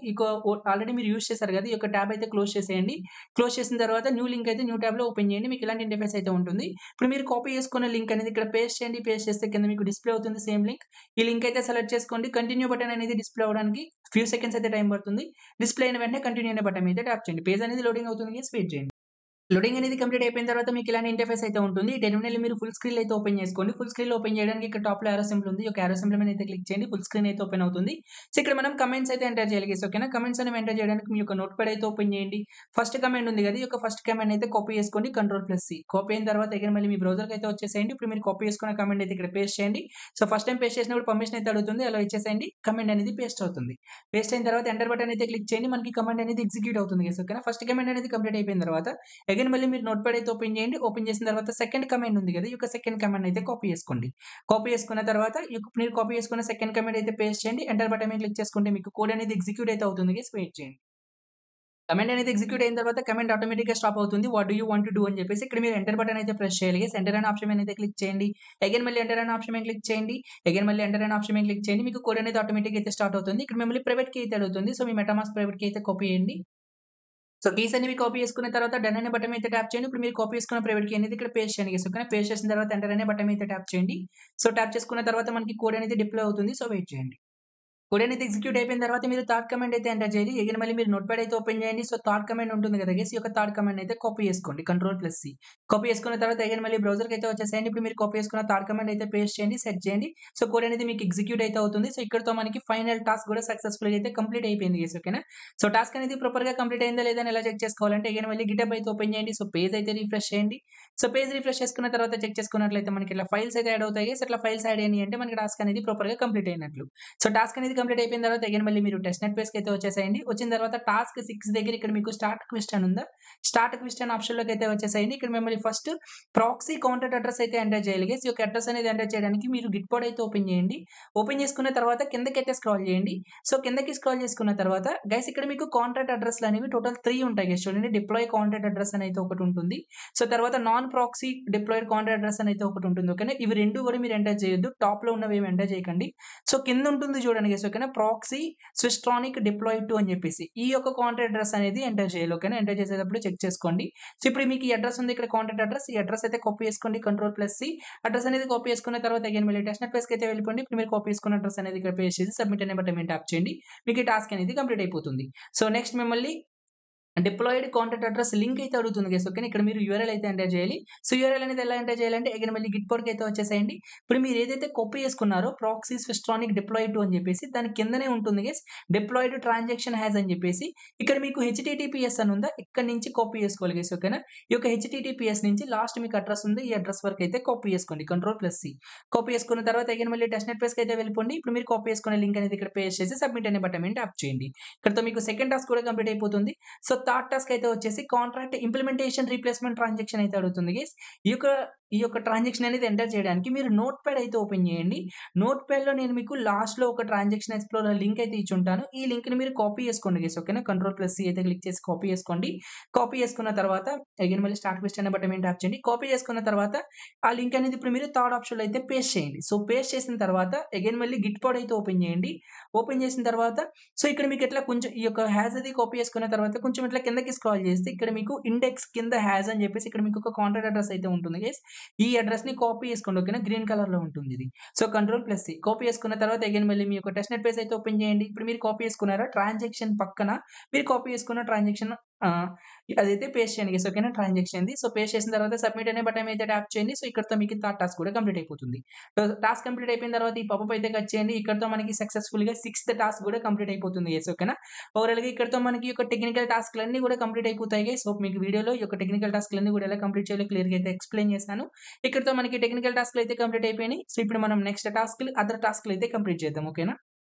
ఆల్రెడీ మీరు యూజ్ చేశారు కదా! ఈ యొక్క టాబ్ అయితే క్లోజ్ చేసేయండి. క్లోజ్ చేసిన తర్వాత న్యూ లింక్ అయితే న్యూ టాబ్‌లో ఓపెన్ చేయండి. మీకు ఇలాంటి ఇంటర్‌ఫేస్ అయితే ఉంటుంది. ఇప్పుడు మీరు కాపీ చేసుకున్న లింక్ అనేది ఇక్కడ పేస్ట్ చేయండి. పేస్ట్ చేస్తే కింద మీకు డిస్‌ప్లే అవుతుంది సేమ్ లింక్. ఈ లింక్ అయితే సెలెక్ట్ చేసుకోండి. కంటిన్యూ బటన్ అనేది డిస్‌ప్లే అవ్వడానికి ఫ్యూ సెకండ్స్ అయితే టైం పడుతుంది. డిస్‌ప్లే అయిన వెంటనే కంటిన్యూ అనే బటన్ మీద ట్యాప్ చేయండి. పేజ్ అనేది లోడింగ్ అవుతుంది గైస్ వెయిట్ చేయండి. లోడింగ్ అనేది కంప్లీట్ అయిపోయిన తర్వాత మీకు ఇలాంటి ఇంటర్‌ఫేస్ అయితే ఉంటుంది. ఈ టెర్మినల్ మీరు ఫుల్ స్క్రీన్ అయితే ఓపెన్ చేసుకోండి. ఫుల్ స్క్రీన్‌లో ఓపెన్ చేయడానికి ఇక్కడ టాప్‌లో యారో సింబల్ ఉంది. ఈ యొక్క యారో సింబల్ మీద అయితే క్లిక్ చేయండి. ఫుల్ స్క్రీన్ అయితే ఓపెన్ అవుతుంది. సో, ఇక్కడ మనం కమెంట్స్ అయితే ఎంటర్ చేయాలి గైస్. ఓకేనా? కమెంట్స్ అనేవి ఎంటర్ చేయడానికి మీ యొక్క నోట్‌ప్యాడ్ అయితే ఓపెన్ చేయండి. ఫస్ట్ కమాండ్ ఉంది కదా! ఈ యొక్క ఫస్ట్ కమాండ్ అయితే కాపీ చేసుకోండి. కంట్రోల్+సి కాపీ అయిన తర్వాత అగైన్ మళ్ళీ మీ బ్రౌజర్‌కి అయితే వచ్చేసేయండి. ఇప్పుడు మీరు కాపీ చేసుకున్న కమాండ్ అయితే ఇక్కడ పేస్ట్ చేయండి. సో, ఫస్ట్ టైమ్ పేస్ట్ చేసినప్పుడు పర్మిషన్ అయితే అడుగుతుంది. అలా ఇచ్చేసేయండి. కమాండ్ అనేది పేస్ట్ అవుతుంది. పేస్ట్ అయిన తర్వాత ఎంటర్ బటన్ అయితే క్లిక్ చేయండి. మనకి కమాండ్ అనేది ఎగ్జిక్యూట్ అవుతుంది గైస్. ఓకేనా? ఫస్ట్ కమాండ్ అనేది కంప్లీట్ అయిపోయిన తర్వాత అగైన్ మళ్ళీ మీరు నోట్‌ప్యాడ్ అయితే ఓపెన్ చేయండి. ఓపెన్ చేసిన తర్వాత సెకండ్ కమాండ్ ఉంది కదా! ఈ యొక్క సెకండ్ కమాండ్ అయితే కాపీ చేసుకోండి. కాపీ చేసుకున్న తర్వాత మీరు కాపీ చేసుకున్న సెకండ్ కమాండ్ అయితే పేస్ట్ చేయండి. ఎంటర్ బటన్ మీద క్లిక్ చేసుకుంటే మీకు కోడ్ అనేది ఎగ్జిక్యూట్ అయితే అవుతుంది గైస్ వెయిట్ చేయండి. కమాండ్ అనేది ఎగ్జిక్యూట్ అయిన తర్వాత కమాండ్ ఆటోమేటిక్‌గా స్టాప్ అవుతుంది. What do you want to do అని చెప్పేసి ఇక్కడ మీరు ఎంటర్ బటన్ అయితే ప్రెస్ చేయాలి. ఎంటర్ అనే ఆప్షన్ మీద అయితే క్లిక్ చేయండి. అగైన్ మళ్ళీ ఎంటర్ అనే ఆప్షన్ మీద క్లిక్ చేయండి. అగైన్ మళ్ళీ ఎంటర్ అనే ఆప్షన్ మీద క్లిక్ చేయండి. మీకు కోడ్ అనేది ఆటోమేటిక్‌గా అయితే స్టార్ట్ అవుతుంది. ఇక్కడ మిమ్మల్ని ప్రైవేట్ కీ అయితే అడుగుతుంది. సో, మీ మెటామాస్క్ ప్రైవేట్ కీ అయితే కాపీ చేయండి. సో, కీస్ అనేవి కాపీ చేసుకున్న తర్వాత డన్ అనే బటన్ మీద ట్యాప్ చేయండి. ఇప్పుడు మీరు కాపీ చేసుకున్న ప్రైవేట్ కీ అనేది ఇక్కడ పేస్ట్ చేయండి. ఓకేనా? పేస్ట్ చేసిన తర్వాత ఎంటర్ అనే బటన్ మీద ట్యాప్ చేయండి. సో, ట్యాప్ చేసుకున్న తర్వాత మనకి కోడ్ అనేది డిప్లాయ్ అవుతుంది. సో, వెయిట్ చేయండి. కోడ్ అనేది ఎగ్జిక్యూట్ అయిపోయిన తర్వాత మీరు థర్డ్ కమాండ్ అయితే ఎంటర్ చేయాలి. అగైన్ మళ్ళీ మీరు నోట్‌ప్యాడ్ అయితే ఓపెన్ చేయండి. సో, థర్డ్ కమాండ్ ఉంటుంది కదా గైస్! ఈ యొక్క థర్డ్ కమాండ్ అయితే కాపీ చేసుకోండి. కంట్రోల్+సి. కాపీ చేసుకున్న తర్వాత అగైన్ మళ్ళీ బ్రౌజర్‌కి అయితే వచ్చేసేయండి. ఇప్పుడు మీరు కాపీ చేసుకున్న థర్డ్ కమాండ్ అయితే పేస్ట్ చేయండి. సెట్ చేయండి. సో, కోడ్ అనేది మీకు ఎగ్జిక్యూట్ అయితే అవుతుంది. సో, ఇక్కడితో మనకి ఫైనల్ టాస్క్ కూడా సక్సెస్‌ఫుల్‌గా అయితే కంప్లీట్ అయిపోయింది గైస్. ఓకేనా? సో, టాస్క్ అనేది ప్రాపర్‌గా కంప్లీట్ అయిందా లేదా అని ఎలా చెక్ చేసుకోవాలంటే అగైన్ మళ్ళీ గిటబ్ అయితే ఓపెన్ చేయండి. సో, పేజ్ అయితే రిఫ్రెష్ చేయండి. సో, పేజ్ రిఫ్రెష్ చేసుకున్న తర్వాత చెక్ చేసుకున్నట్లయితే మనకి ఇట్లా ఫైల్స్ అయితే యాడ్ అవుతాయి గైస్. ఇట్లా ఫైల్స్ యాడ్ అయినాయి అంటే మనకి టాస్క్ అనేది ప్రాపర్‌గా కంప్లీట్ అయినట్లు. సో, టాస్క్ అనేది కంప్లీట్ అయిపోయిన తర్వాత అగైన్ మళ్ళీ మీరు టెస్ట్‌నెట్ పేజ్‌కి అయితే వచ్చేసేయండి. వచ్చిన తర్వాత టాస్క్ 6 దగ్గర ఇక్కడ మీకు స్టార్ట్ క్వెస్ట్ అని ఉందా? స్టార్ట్ క్వెస్ట్ అనే ఆప్షన్‌లోకి అయితే వచ్చేసేయండి. ఇక్కడ మిమ్మల్ని ఫస్ట్ ప్రాక్సీ కాంటాక్ట్ అడ్రెస్ అయితే ఎంటర్ చేయాలి గైస్. ఈ యొక్క అడ్రెస్ అనేది ఎంటర్ చేయడానికి మీరు గిట్‌పోడ్ అయితే ఓపెన్ చేయండి. ఓపెన్ చేసుకున్న తర్వాత కిందకైతే స్క్రాల్ చేయండి. సో, కిందకి స్క్రాల్ చేసుకున్న తర్వాత గైస్ ఇక్కడ మీకు కాంటాక్ట్ అడ్రెస్‌లు అనేవి టోటల్ 3 ఉంటాయి గైస్. చూడండి డిప్లాయ్ కాంటాక్ట్ అడ్రెస్ అని అయితే ఒకటి ఉంటుంది. సో, తర్వాత non proxy deployed contact address అని అయితే ఒకటి ఉంటుంది. ఓకేనా? ఇవి 2 కూడా మీరు ఎంటర్ చేయొద్దు. టాప్‌లో ఉన్నవి ఏమి ఎంటర్ చేయకండి. సో, కింద ఉంటుంది చూడండి గైస్. ఓకేనా? ప్రాక్సీ స్విస్ట్రానిక్ డిప్లాయిడ్ టు అని చెప్పేసి ఈ యొక్క కాంటాక్ట్ అడ్రెస్ అనేది ఎంటర్ చేయాలి. ఓకేనా? ఎంటర్ చేసేటప్పుడు చెక్ చేసుకోండి. సో, ఇప్పుడు మీకు ఈ అడ్రెస్ ఉంది ఇక్కడ కాంటాక్ట్ అడ్రెస్. ఈ అడ్రెస్ అయితే కాపీ చేసుకోండి. కంట్రోల్+సి. అడ్రెస్ అనేది కాపీ చేసుకున్న తర్వాత అగైన్ మళ్ళీ టెస్ట్‌నెట్ పేజ్‌కి అయితే వెళ్ళిపోండి. ఇప్పుడు మీరు కాపీ చేసుకున్న అడ్రెస్ అనేది ఇక్కడ పేస్ట్ చేసి సబ్మిట్ అనే బటన్ మీద ట్యాప్ చేయండి. మీకు ఈ టాస్క్ అనేది కంప్లీట్ అయిపోతుంది. సో, నెక్స్ట్ మిమ్మల్ని డిప్లాయిడ్ కాంటాక్ట్ అడ్రెస్ లింక్ అయితే అడుగుతుంది గైస్. ఓకేనా? ఇక్కడ మీరు యూఆర్ఎల్ అయితే ఎంటర్ చేయాలి. సో, యూఆర్ఎల్ అనేది ఎలా ఎంటర్ చేయాలంటే అగైన్ మళ్ళీ గిట్‌పోడ్‌కి అయితే వచ్చేసేయండి. ఇప్పుడు మీరు ఏదైతే కాపీ చేసుకున్నారో ప్రాక్సీ స్విస్ట్రానిక్ డిప్లాయిడ్ టు అని చెప్పేసి దాని కిందనే ఉంటుంది గైస్. డిప్లాయిడ్ ట్రాన్సాక్షన్ హాస్ అని చెప్పేసి ఇక్కడ మీకు హెచ్‌టిటిపిఎస్ అని ఉందా? ఇక్కడి నుంచి కాపీ చేసుకోవాలి గైస్. ఓకేనా? ఈ యొక్క హెచ్‌టిటిపిఎస్ నుంచి లాస్ట్ మీకు అడ్రెస్ ఉంది. ఈ అడ్రెస్ వరకు అయితే కాపీ చేసుకోండి. కంట్రోల్+సి. కాపీ చేసుకున్న తర్వాత అగైన్ మళ్ళీ టెస్ట్‌నెట్ పేజ్‌కి అయితే వెళ్ళిపోండి. ఇప్పుడు మీరు కాపీ చేసుకున్న లింక్ అనేది ఇక్కడ పేస్ట్ చేసి సబ్మిట్ అనే బటన్ మీద ట్యాప్ చేయండి. ఇక్కడితో మీకు సెకండ్ టాస్క్ కూడా కంప్లీట్ అయిపోతుంది. సో, థర్డ్ టాస్క్ అయితే వచ్చేసి కాంట్రాక్ట్ ఇంప్లిమెంటేషన్ రీప్లేస్‌మెంట్ ట్రాన్సాక్షన్ అయితే అడుగుతుంది గైస్. ఈ యొక్క ట్రాన్సాక్షన్ అనేది ఎంటర్ చేయడానికి మీరు నోట్‌ప్యాడ్ అయితే ఓపెన్ చేయండి. నోట్‌ప్యాడ్‌లో నేను మీకు లాస్ట్‌లో ఒక ట్రాన్సాక్షన్ ఎక్స్‌ప్లోరర్ లింక్ అయితే ఇచ్చుంటాను. ఈ లింక్‌ని మీరు కాపీ చేసుకోండి గైస్. ఓకేనా? కంట్రోల్+సి అయితే క్లిక్ చేసి కాపీ చేసుకోండి. కాపీ చేసుకున్న తర్వాత అగైన్ మళ్ళీ స్టార్ట్ క్వెస్ట్ అనే బటన్ మీద ట్యాప్ చేయండి. కాపీ చేసుకున్న తర్వాత ఆ లింక్ అనేది ఇప్పుడు మీరు థర్డ్ ఆప్షన్‌లో అయితే పేస్ట్ చేయండి. సో, పేస్ట్ చేసిన తర్వాత అగైన్ మళ్ళీ గిట్‌పోడ్ అయితే ఓపెన్ చేయండి. ఓపెన్ చేసిన తర్వాత సో, ఇక్కడ మీకు ఇట్లా కొంచెం ఈ యొక్క హ్యాష్ అది కాపీ చేసుకున్న తర్వాత కొంచెం ఇట్లా కిందకి స్క్రాల్ చేస్తే ఇక్కడ మీకు ఇండెక్స్ కింద హ్యాష్ అని చెప్పేసి ఇక్కడ మీకు ఒక కాంటాక్ట్ అడ్రెస్ అయితే ఉంటుంది గైస్. ఈ అడ్రెస్‌ని కాపీ చేసుకోండి. ఓకేనా? గ్రీన్ కలర్‌లో ఉంటుంది ఇది. సో, కంట్రోల్+సి. కాపీ చేసుకున్న తర్వాత అగైన్ మళ్ళీ మీ యొక్క టెస్ట్‌నెట్ పేజ్ అయితే ఓపెన్ చేయండి. ఇప్పుడు మీరు కాపీ చేసుకున్నారా ట్రాన్సాక్షన్ పక్కన మీరు కాపీ చేసుకున్న ట్రాన్సాక్షన్ అదైతే పేస్ట్ చేయండి గైస్. ఓకేనా? ట్రాన్సాక్షన్‌ది. సో, పేస్ట్ చేసిన తర్వాత సబ్మిట్ అనే బటన్ మీద ట్యాప్ చేయండి. సో, ఇక్కడితో మీకు థర్డ్ టాస్క్ కూడా కంప్లీట్ అయిపోతుంది. సో, టాస్క్ కంప్లీట్ అయిపోయిన తర్వాత ఈ పాపప్ అయితే కట్ చేయండి. ఇక్కడితో మనకి సక్సెస్‌ఫుల్‌గా సిక్స్త్ టాస్క్ కూడా కంప్లీట్ అయిపోతుంది గైస్. ఓకేనా? ఓవరాల్‌గా ఇక్కడితో మనకి ఈ యొక్క టెక్నికల్ టాస్క్‌లన్నీ కూడా కంప్లీట్ అయిపోతాయి గైస్. సో, మీకు వీడియోలో ఈ యొక్క టెక్నికల్ టాస్క్‌లన్నీ కూడా ఎలా కంప్లీట్ చేయాలో క్లియర్‌గా అయితే ఎక్స్‌ప్లెయిన్ చేశాను. ఇక్కడితో మనకి టెక్నికల్ టాస్క్‌లు అయితే కంప్లీట్ అయిపోయినాయి. సో, ఇప్పుడు మనం నెక్స్ట్ టాస్క్‌లు అదర్ టాస్క్‌లు అయితే కంప్లీట్ చేద్దాం. ఓకేనా?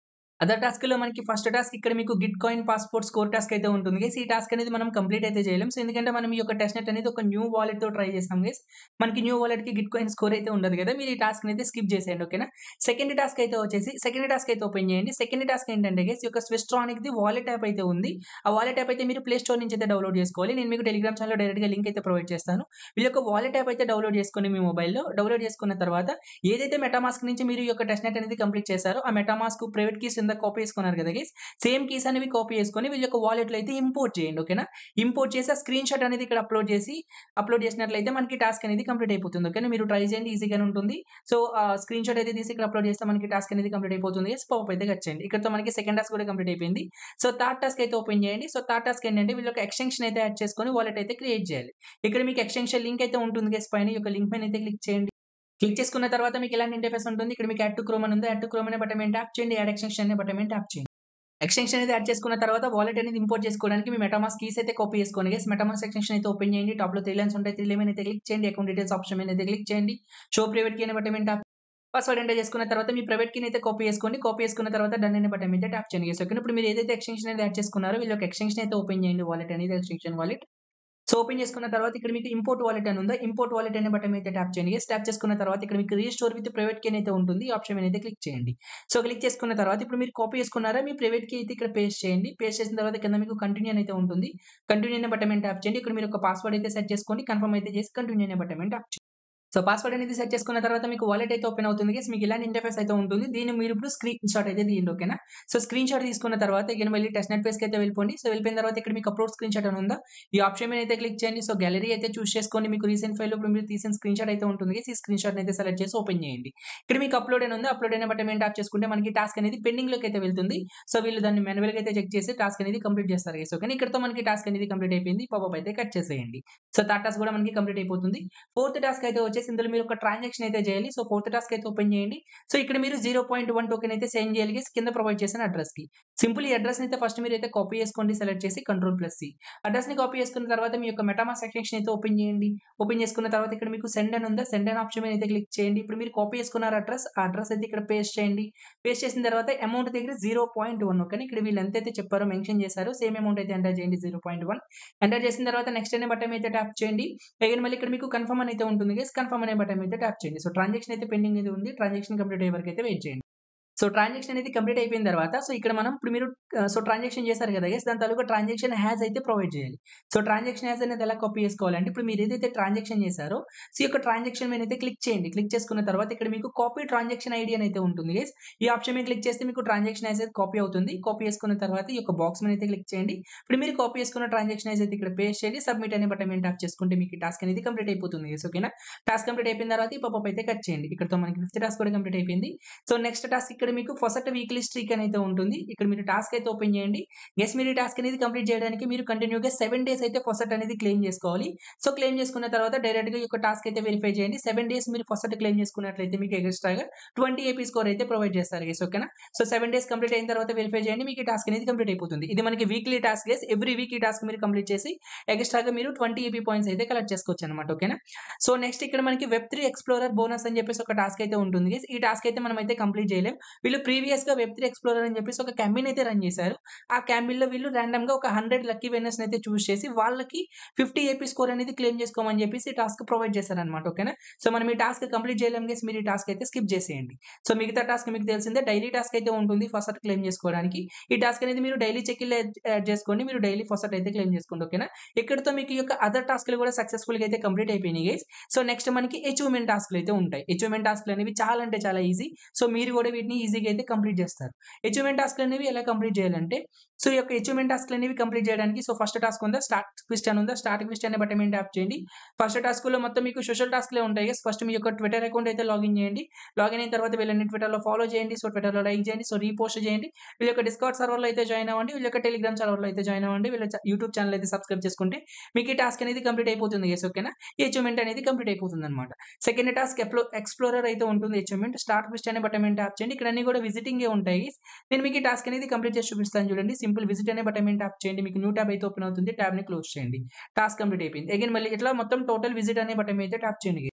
అదర్ టాస్క్‌లో మనకి ఫస్ట్ టాస్క్ ఇక్కడ మీకు Git coin passport score task అయితే ఉంటుంది గైస్. ఈ టాస్క్ అనేది మనం కంప్లీట్ అయితే చేయలేం. సో, ఎందుకంటే మనం ఈ యొక్క టెస్ట్‌నెట్ అనేది ఒక న్యూ వాలెట్‌తో ట్రై చేసాం గైస్. మనకి న్యూ వాలెట్‌కి గిట్ కాయిన్ స్కోర్ అయితే ఉండదు కదా! మీరు ఈ టాస్క్‌ని అయితే స్కిప్ చేసేయండి. ఓకేనా? సెకండ్ టాస్క్ అయితే వచ్చేసి సెకండ్ టాస్క్ అయితే ఓపెన్ చేయండి. సెకండ్ టాస్క్ ఏంటంటే గైస్ ఈ యొక్క స్విస్ట్రానిక్‌ది వాలెట్ యాప్ అయితే ఉంది. ఆ వాలెట్ యాప్ అయితే మీరు ప్లే స్టోర్ నుంచి అయితే డౌన్‌లోడ్ చేసుకోవాలి. నేను మీకు టెలిగ్రామ్ ఛానెల్‌లో డైరెక్ట్‌గా లింక్ అయితే ప్రొవైడ్ చేస్తాను. వీళ్ళ యొక్క వాలెట్ యాప్ అయితే డౌన్‌లోడ్ చేసుకోండి మీ మొబైల్‌లో. డౌన్‌లోడ్ చేసుకున్న తర్వాత ఏదైతే మెటామాస్క్ నుంచి మీరు ఈ యొక్క టెస్ట్‌నెట్ అనేది కంప్లీట్ చేశారో ఆ మెటామాస్క్ ప్రైవేట్ కీస్ ఇందాక కాపీ చేసుకున్నారు కదా గైస్. సేమ్ కీస్ అనేవి కాపీ చేసుకొని వీళ్ళ యొక్క వాలెట్‌లో అయితే ఇంపోర్ట్ చేయండి. ఓకేనా? ఇంపోర్ట్ చేసి ఆ స్క్రీన్ షాట్ అనేది ఇక్కడ అప్‌లోడ్ చేసినట్లయితే మనకి టాస్క్ అనేది కంప్లీట్ అయిపోతుంది. ఓకేనా? మీరు ట్రై చేయండి ఈజీగానే ఉంటుంది. సో, స్క్రీన్ షాట్ అయితే తీసి ఇక్కడ అప్‌లోడ్ చేస్తే మనకి టాస్క్ అనేది కంప్లీట్ అయిపోతుంది గైస్. పాపప్ అయితే కట్ చేయండి. ఇక్కడితో మనకి సెకండ్ టాస్క్ కూడా కంప్లీట్ అయిపోయింది. సో, థర్డ్ టాస్క్ అయితే ఓపెన్ చేయండి. సో, థర్డ్ టాస్క్ ఏంటంటే వీళ్ళ యొక్క ఎక్స్‌టెన్షన్ అయితే యాడ్ చేసుకొని వాలెట్ అయితే క్రియేట్ చేయాలి. ఇక్కడ మీకు ఎక్స్‌టెన్షన్ లింక్ అయితే ఉంటుంది గైస్ పైన. ఈ యొక్క లింక్ పైన అయితే క్లిక్ చేయండి. క్లిక్ చేసుకున్న తర్వాత మీకు ఇలాంటి ఇంటర్ఫేస్ ఉంటుంది. ఇక్కడ మీకు యాడ్ టు క్రోమ్ అని ఉంది. యాడ్ టు క్రోమ్ అనే బటన్ మీద ట్యాప్ చేయండి. యాడ్ ఎక్స్‌టెన్షన్ అనే బటన్ మీద ట్యాప్ చేయండి. ఎక్స్‌టెన్షన్ అనేది యాడ్ చేసుకున్న తర్వాత వాలెట్ అనేది ఇంపోర్ట్ చేసుకోవడానికి మీ మెటామాస్క్ కీస్ అయితే కాపీ చేసుకోండి గైస్. మెటామాస్క్ ఎక్స్‌టెన్షన్ అయితే ఓపెన్ చేయండి. టాప్‌లో 3 లైన్స్ ఉంటాయి. 3 లైన్ మీద అయితే క్లిక్ చేయండి. అకౌంట్ డీటెయిల్స్ ఆప్షన్ మీద అయితే క్లిక్ చేయండి. షో ప్రైవేట్ కీ అనే బటన్ మీద ట్యాప్ పాస్వర్డ్ ఎంటర్ చేసుకున్న తర్వాత మీ ప్రైవేట్ కీని అయితే కాపీ చేసుకోండి. కాపీ చేసుకున్న తర్వాత డన్ అనే బటన్ మీద ట్యాప్ చేయండి గైస్. ఓకేనా? ఇప్పుడు మీరు ఏదైతే ఎక్స్‌టెన్షన్ అనేది యాడ్ చేసుకున్నారో వీళ్ళ యొక్క ఎక్స్‌టెన్షన్ అయితే ఓపెన్ చేయండి. వాలెట్ అనేది ఎక్స్‌టెన్షన్ వాలెట్. సో, ఓపెన్ చేసుకున్న తర్వాత ఇక్కడ మీకు ఇంపోర్ట్ వాలెట్ అని ఉందా? ఇంపోర్ట్ వాలెట్ అనే బటన్ అయితే ట్యాప్ చేయండి. ట్యాప్ చేసుకున్న తర్వాత ఇక్కడ మీకు రీస్టోర్ విత్ ప్రైవేట్ కీ అయితే ఉంటుంది. ఈ ఆప్షన్ మీద అయితే క్లిక్ చేయండి. సో, క్లిక్ చేసుకున్న తర్వాత ఇప్పుడు మీరు కాపీ చేసుకున్నారా? మీ ప్రైవేట్ కీ అయితే ఇక్కడ పేస్ట్ చేయండి. పేస్ట్ చేసిన తర్వాత కింద మీకు కంటిన్యూ అని అయితే ఉంటుంది. కంటిన్యూ అనే బటన్ మీద ట్యాప్ చేయండి. ఇక్కడ మీరు ఒక పాస్వర్డ్ అయితే సెట్ చేసుకోండి. కన్ఫర్మ్ అయితే చేసి కంటిన్యూ అనే బటన్ మీద ట్యాప్ చేయండి. సో, పాస్వర్డ్ అనేది సెట్ చేసుకున్న తర్వాత మీకు వాలెట్ అయితే ఓపెన్ అవుతుంది. గైస్ మీకు ఇలాంటి ఇంటర్‌ఫేస్ అయితే ఉంటుంది. దీన్ని మీరు ఇప్పుడు స్క్రీన్ షాట్ అయితే తీయండి. ఓకేనా? సో, స్క్రీన్ షాట్ తీసుకున్న తర్వాత అగైన్ మళ్ళీ టెస్ట్‌నెట్ పేజ్‌కి అయితే వెళ్ళిపోండి. సో, వెళ్ళిపోయిన తర్వాత ఇక్కడ మీకు అప్‌లోడ్ స్క్రీన్ షాట్ అని ఉందా? ఈ ఆప్షన్ మీద అయితే క్లిక్ చేయండి. సో, గ్యాలరీ అయితే చూస్ చేసుకోండి. మీకు రీసెంట్ ఫైల్‌లో ఇప్పుడు మీరు తీసిన స్క్రీన్ షాట్ అయితే ఉంటుంది. గైస్ ఈ స్క్రీన్ షాట్‌ని అయితే సెలెక్ట్ చేసి ఓపెన్ చేయండి. ఇక్కడ మీకు అప్‌లోడ్ అని ఉంది. అప్‌లోడ్ అనే బటన్ మీద ట్యాప్ చేసుకుంటే మనకి టాస్క్ అనేది పెండింగ్‌లోకి అయితే వెళ్తుంది. సో, వీళ్ళు దాన్ని మాన్యువల్‌గా అయితే చెక్ చేసి టాస్క్ అనేది కంప్లీట్ చేస్తారు. గైస్ ఓకేనా? ఇక్కడితో మనకి టాస్క్ అనేది కంప్లీట్ అయిపోయింది. పాపప్ అయితే కట్ చేసేయండి. సో, థర్డ్ టాస్క్ కూడా మనకి కంప్లీట్ అయిపోతుంది. ఫోర్త్ టాస్క్ అయితే వచ్చేసి ఇందులో మీరు ఒక ట్రాన్సాక్షన్ అయితే చేయాలి. సో, ఫోర్త్ టాస్క్ అయితే ఓపెన్ చేయండి. సో, ఇక్కడ మీరు 0.1 టోకెన్ అయితే సెండ్ చేయాలి గైస్ కింద ప్రొవైడ్ చేసిన అడ్రెస్‌కి. సింపుల్ ఈ అడ్రెస్‌ని అయితే ఫస్ట్ మీరైతే కాపీ చేసుకోండి. సెలెక్ట్ చేసి కంట్రోల్+C. అడ్రెస్‌ని కాపీ చేసుకున్న తర్వాత మీ యొక్క మెటామాస్క్ ఎక్స్టెన్షన్ అయితే ఓపెన్ చేయండి. ఓపెన్ చేసుకున్న తర్వాత ఇక్కడ మీకు సెండ్ అని ఉందా? సెండ్ అనే ఆప్షన్ మీద అయితే క్లిక్ చేయండి. ఇప్పుడు మీరు కాపీ చేసుకున్నారు అడ్రెస్. ఆ అడ్రెస్ అయితే ఇక్కడ పేస్ట్ చేయండి. పేస్ట్ చేసిన తర్వాత అమౌంట్ దగ్గర 0.1 ఓకేనా? ఇక్కడ వీళ్ళు ఎంతైతే చెప్పారో మెన్షన్ చేశారో సేమ్ అమౌంట్ అయితే ఎంటర్ చేయండి 0.1. ఎంటర్ చేసిన తర్వాత నెక్స్ట్ అనే బటన్ అయితే ట్యాప్ చేయండి. అగైన్ మళ్ళీ ఇక్కడ మీకు కన్ఫర్మ్ అని అయితే ఉంటుంది గైస్. కన్ఫర్మ్ అనే బటన్ మీద ట్యాప్ చేయండి. సో, ట్రాన్సాక్షన్ అయితే పెండింగ్ అయితే ఉంది. ట్రాన్సాక్షన్ కంప్లీట్ అయ్యే వరకు అయితే వెయిట్ చేయండి. సో, ట్రాన్సాక్షన్ అనేది కంప్లీట్ అయిపోయిన తర్వాత సో, ఇక్కడ మనం ఇప్పుడు మీరు సో, ట్రాన్సాక్షన్ చేశారు కదా గైస్ దాని తాలూకా ట్రాన్సాక్షన్ హ్యాష్ అయితే ప్రొవైడ్ చేయాలి. సో, ట్రాన్సాక్షన్ హ్యాష్ అనేది ఎలా కాపీ చేసుకోవాలంటే ఇప్పుడు మీరు ఏదైతే ట్రాన్సాక్షన్ చేశారో సో, ఈ యొక్క ట్రాన్సాక్షన్ మీద అయితే క్లిక్ చేయండి. క్లిక్ చేసుకున్న తర్వాత ఇక్కడ మీకు కాపీ ట్రాన్సాక్షన్ ఐడీ అని అయితే ఉంటుంది గైస్. ఈ ఆప్షన్ మీద క్లిక్ చేస్తే మీకు ట్రాన్సాక్షన్ హ్యాష్ అయితే కాపీ అవుతుంది. కాపీ చేసుకున్న తర్వాత ఈ యొక్క బాక్స్ మీద అయితే క్లిక్ చేయండి. ఇప్పుడు మీరు కాపీ చేసుకున్న ట్రాన్సాక్షన్ హ్యాష్ అయితే ఇక్కడ పేస్ట్ చేయండి. సబ్మిట్ అనే బటన్ మీద ట్యాప్ చేసుకుంటే మీకు ఈ టాస్క్ అనేది కంప్లీట్ అయిపోతుంది గైస్ ఓకేనా? టాస్క్ కంప్లీట్ అయిపోయిన తర్వాత ఈ పాపప్ అయితే కట్ చేయండి. ఇక్కడితో మనకి ఫిఫ్త్ టాస్క్ కూడా కంప్లీట్ అయిపోయింది. సో, నెక్స్ట్ టాస్క్ ఇక్కడ మీకు ఫస్ట్ వీక్లీ స్ట్రీక్ అని అయితే ఉంటుంది. ఇక్కడ మీరు టాస్క్ అయితే ఓపెన్ చేయండి. గెస్ మీరు ఈ టాస్క్ అనేది కంప్లీట్ చేయడానికి మీరు కంటిన్యూగా 7 డేస్ అయితే ఫస్ట్ అనేది క్లెయిమ్ చేసుకోవాలి. సో, క్లెయిమ్ చేసుకున్న తర్వాత డైరెక్ట్‌గా ఈ యొక్క టాస్క్ అయితే వెరిఫై చేయండి. 7 డేస్ మీరు ఫస్ట్ క్లెయిమ్ చేసుకున్నట్లయితే మీకు ఎక్స్‌ట్రాగా 20 ఏపీ స్కోర్ అయితే ప్రొవైడ్ చేస్తారు గైస్ ఓకేనా? సో, 7 డేస్ కంప్లీట్ అయిన తర్వాత వెరిఫై చేయండి. మీకు ఈ టాస్క్ అనేది కంప్లీట్ అయిపోతుంది. ఇది మనకి weekly task guys. Every week ఈ టాస్క్ మీరు కంప్లీట్ చేసి ఎక్స్‌ట్రాగా మీరు 20 ఏపీ పాయింట్స్ అయితే కలెక్ట్ చేసుకోవచ్చన్నమాట ఓకేనా? సో, నెక్స్ట్ ఇక్కడ మనకి వెబ్3 ఎక్స్‌ప్లోరర్ బోనస్ అని చెప్పేసి ఒక టాస్క్ అయితే ఉంటుంది గైస్. ఈ టాస్క్ అయితే మనమైతే కంప్లీట్ చేయలేం. వీళ్ళు ప్రీవియస్‌గా వెబ్3 ఎక్స్‌ప్లోరర్ అని చెప్పేసి ఒక క్యాంపెయిన్ అయితే రన్ చేశారు. ఆ క్యాంపెయిన్‌లో వీళ్ళు రాండమ్‌గా ఒక 100 లక్కీ విన్నర్స్‌ని అయితే చూస్ చేసి వాళ్ళకి 50 ఏపీ స్కోర్ అనేది క్లెయిమ్ చేసుకోమని చెప్పేసి ఈ టాస్క్ ప్రొవైడ్ చేశారన్నమాట ఓకేనా? సో, మనం ఈ టాస్క్ కంప్లీట్ చేయలేం గైస్. మీరు ఈ టాస్క్ అయితే స్కిప్ చేసేయండి. సో, మిగతా టాస్క్ మీకు తెలిసిందే డైలీ టాస్క్ అయితే ఉంటుంది ఫస్ట్ క్లెయిమ్ చేసుకోవడానికి. ఈ టాస్క్ అనేది మీరు డైలీ చెక్-ఇన్‌లో యాడ్ చేసుకోండి. మీరు డైలీ ఫస్ట్ అయితే క్లెయిమ్ చేసుకోండి ఓకేనా? ఇక్కడితో మీకు ఈ యొక్క అదర్ టాస్క్‌లు కూడా సక్సెస్‌ఫుల్‌గా అయితే కంప్లీట్ అయిపోయినాయి గైస్. సో, నెక్స్ట్ మనకి అచీవ్‌మెంట్ టాస్క్‌లు అయితే ఉంటాయి. అచీవ్‌మెంట్ టాస్క్‌లు అనేవి చాలా అంటే చాలా ఈజీ. సో, మీరు కూడా వీటిని ఈజీగా అయితే కంప్లీట్ చేస్తారు. అచీవ్‌మెంట్ టాస్క్‌లు అనేవి ఎలా కంప్లీట్ చేయాలంటే సో, ఈ యొక్క అచీవ్‌మెంట్ టాస్క్‌లు అనేవి కంప్లీట్ చేయడానికి సో, ఫస్ట్ టాస్క్ ఉందా స్టార్ట్ క్విస్ట్ అని ఉందా? స్టార్ట్ క్విస్ట్ అనే బటన్ మీద ట్యాప్ చేయండి. ఫస్ట్ టాస్క్‌లో మొత్తం మీకు సోషల్ టాస్క్‌లే ఉంటాయి గైస్. ఫస్ట్ మీ యొక్క ట్విట్టర్ అకౌంట్ అయితే లాగిన్ చేయండి. లాగిన్ అయిన తర్వాత వీళ్ళని ట్విట్టర్‌లో ఫాలో చేయండి. సో, ట్విట్టర్‌లో లైక్ చేయండి. సో, రీపోస్ట్ చేయండి. వీళ్ళ యొక్క డిస్కార్డ్ సర్వర్‌లో అయితే జాయిన్ అవ్వండి. వీళ్ళ యొక్క టెలిగ్రామ్ సర్వర్‌లో అయితే జాయిన్ అవ్వండి. వీళ్ళ యూట్యూబ్ ఛానెల్ అయితే సబ్స్క్రైబ్ చేసుకుంటే మీకు ఈ టాస్క్ అనేది కంప్లీట్ అయిపోతుంది గైస్ ఓకేనా? ఈ అచీవ్‌మెంట్ అనేది కంప్లీట్ అయిపోతుందన్నమాట. సెకండ్ టాస్క్ ఎక్స్‌ప్లోరర్ అయితే ఉంటుంది అచీవ్‌మెంట్. స్టార్ట్ క్విస్ట్ అనే బటన్ మీద ట్యాప్ చేయండి. ఇక్కడ అన్ని కూడా విజిటింగే ఉంటాయి గైస్. నేను మీకు ఈ టాస్క్ అనేది కంప్లీట్ చేసి చూపిస్తాను చూడండి. సింపుల్ విజిట్ అనే బటన్ మీద ట్యాప్ చేయండి. మీకు న్యూ టాబ్ అయితే ఓపెన్ అవుతుంది. టాబ్‌ని క్లోజ్ చేయండి. టాస్క్ కంప్లీట్ అయిపోయింది. అగైన్ మళ్ళీ ఇట్లా మొత్తం టోటల్ విజిట్ అనే బటన్ మీద ట్యాప్ చేయండి.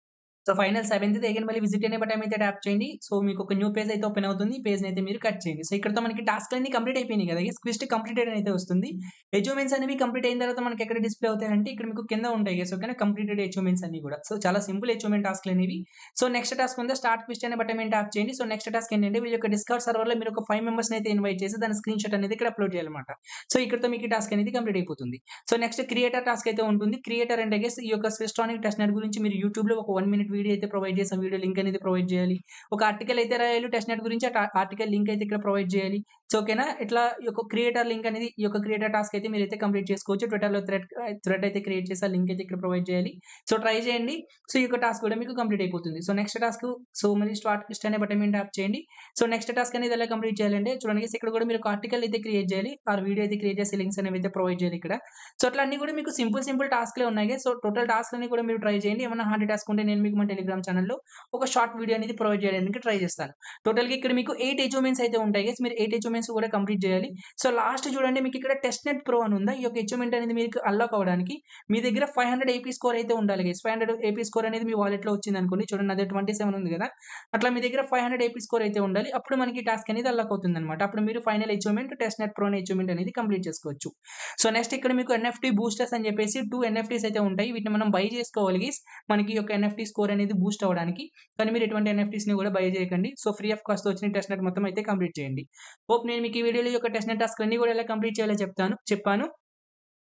సో, ఫైనల్ 7థ్ అగైన్ మళ్ళీ విజిట్ అనే బటన్ మీద ట్యాప్ చేయండి. సో, మీకు ఒక న్యూ పేజ్ అయితే ఓపెన్ అవుతుంది. ఈ పేజ్‌ని అయితే మీరు కట్ చేయండి. సో, ఇక్కడితో మనకి టాస్క్‌లన్నీ కంప్లీట్ అయిపోయినాయి కదా! గైస్ క్విస్ట్ కంప్లీటెడ్ అని అయితే వస్తుంది. అచీవ్‌మెంట్స్ అనేవి కంప్లీట్ అయిన తర్వాత మనకి ఎక్కడ డిస్‌ప్లే అవుతాయంటే ఇక్కడ మీకు కింద ఉంటాయి గైస్ ఓకేనా? కంప్లీటెడ్ అచీవ్‌మెంట్స్ అన్నీ కూడా. సో, చాలా సింపుల్ అచీవ్‌మెంట్ టాస్క్‌లు అనేవి. సో, నెక్స్ట్ టాస్క్ ఉందా స్టార్ట్ క్విస్ట్ అనే బటన్ మీద ట్యాప్ చేయండి. సో, నెక్స్ట్ టాస్క్ ఏంటంటే వీళ్ళ యొక్క డిస్కార్డ్ సర్వర్‌లో మీరు ఒక 5 మెంబర్స్‌ని అయితే ఇన్వైట్ చేసి దాని స్క్రీన్ షాట్ అనేది ఇక్కడ అప్‌లోడ్ చేయాలన్నమాట. సో, ఇక్కడితో మీకు ఈ టాస్క్ అనేది కంప్లీట్ అయిపోతుంది. సో, నెక్స్ట్ క్రియేటర్ టాస్క్ అయితే ఉంటుంది. క్రియేటర్ అంటే గైస్ ఈ యొక్క స్విస్ట్రానిక్ టెస్ట్‌నెట్ గురించి మీరు యూట్యూబ్‌లో ఒక 1 మినిట్ వీడియో అయితే ప్రొవైడ్ చేసి వీడియో లింక్ అనేది ప్రొవైడ్ చేయాలి. ఒక ఆర్టికల్ అయితే రాయాలి టెస్ట్‌నెట్ గురించి ఆర్టికల్ లింక్ అయితే ఇక్కడ ప్రొవైడ్ చేయాలి. సో, ఓకేనా? ఇట్లా ఈ యొక్క క్రియేటర్ లింక్ అనేది ఈ యొక్క క్రియేటర్ టాస్క్ అయితే మీరైతే కంప్లీట్ చేసుకోవచ్చు. ట్విట్టర్‌లో థ్రెడ్ అయితే క్రియేట్ చేసి ఆ లింక్ అయితే ఇక్కడ ప్రొవైడ్ చేయాలి. సో, ట్రై చేయండి. సో, ఈ యొక్క టాస్క్ కూడా మీకు కంప్లీట్ అయిపోతుంది. సో, నెక్స్ట్ టాస్క్ సో, మళ్ళీ స్టార్ట్ క్విస్ట్ అనే బటన్ మీద ట్యాప్ చేయండి. సో, నెక్స్ట్ టాస్క్ అనేది ఎలా కంప్లీట్ చేయాలంటే చూడండి గైస్ ఇక్కడ కూడా మీరు ఒక ఆర్టికల్ అయితే క్రియేట్ చేయాలి. ఆర్ వీడియో అయితే క్రియేట్ చేసి లింక్స్ అనేవి అయితే ప్రొవైడ్ చేయాలి ఇక్కడ. సో, అట్లా అన్నీ కూడా మీకు సింపుల్ టాస్క్‌లే ఉన్నాయి గైస్. సో, టోటల్ టాస్క్‌లన్నీ కూడా మీరు ట్రై చేయండి. ఏమన్నా హార్డ్ టాస్క్ ఉంటే నేను మీకు మా టెలిగ్రామ్ ఛానెల్‌లో ఒక షార్ట్ వీడియో అనేది ప్రొవైడ్ చేయడానికి ట్రై చేస్తాను. టోటల్‌గా ఇక్కడ మీకు 8 అచీవ్‌మెంట్స్ అయితే ఉంటాయి గైస్. మీరు 8 అచీవ్‌మెంట్స్ అచీవ్‌మెంట్స్ కూడా కంప్లీట్ చేయాలి. సో, లాస్ట్ చూడండి మీకు ఇక్కడ టెస్ట్ నెట్ ప్రో అని ఉందా? ఈ యొక్క అచీవ్‌మెంట్ అనేది మీకు అన్‌లాక్ అవ్వడానికి మీ దగ్గర 500 ఏపీ స్కోర్ అయితే ఉండాలి గైస్. 500 ఏపీ స్కోర్ అనేది మీ వాలెట్‌లో వచ్చిందనుకోండి. చూడండి నా దగ్గర 27 ఉంది కదా! అట్లా మీ దగ్గర 500 ఏపీ స్కోర్ అయితే ఉండాలి. అప్పుడు మనకి టాస్క్ అనేది అన్‌లాక్ అవుతుందన్నమాట. అప్పుడు మీరు final achievement test net pro అనే అచీవ్‌మెంట్ అనేది కంప్లీట్ చేసుకోవచ్చు. సో, నెక్స్ట్ ఇక్కడ మీకు ఎన్ఎఫ్‌టీ బూస్టర్స్ అని చెప్పేసి 2 ఎన్ఎఫ్‌టీస్ అయితే ఉంటాయి. వీటిని మనం బై చేసుకోవాలి గైస్. మనకి ఈ యొక్క ఎన్ఎఫ్‌టీ స్కోర్ అనేది బూస్ట్ అవ్వడానికి. కానీ మీరు ఎటువంటి ఎన్ఎఫ్‌టీస్‌ని కూడా బై చేయకండి. సో, ఫ్రీ ఆఫ్ కాస్ట్‌తో వచ్చిన టెస్ట్ నెట్ మొత్తం అయితే కంప్లీట్ చేయండి. హోప్ నేను మీకు ఈ వీడియోలో ఈ యొక్క టెస్ట్ నెట్ టాస్క్‌లన్నీ కూడా ఎలా కంప్లీట్ చేయాలో చెప్పాను.